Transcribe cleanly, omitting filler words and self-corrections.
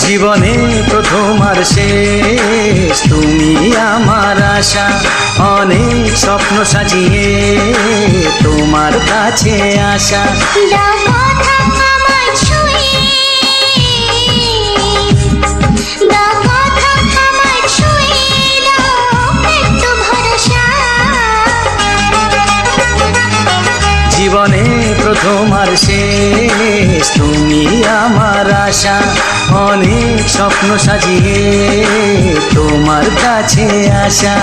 জীবনে প্রথম আর শেষ তুমি আমার আশা, অনেক স্বপ্ন সাজিয়ে তোমার কাছে আসা। দাও কথা আমায় ছুঁয়ে, দাও কথা আমায় ছুঁয়ে, দাও একটু ভরসা। জীবনে প্রথম আর শেষ তুমি আমার আশা, অনেক স্বপ্ন সাজিয়ে তোমার কাছে আসা।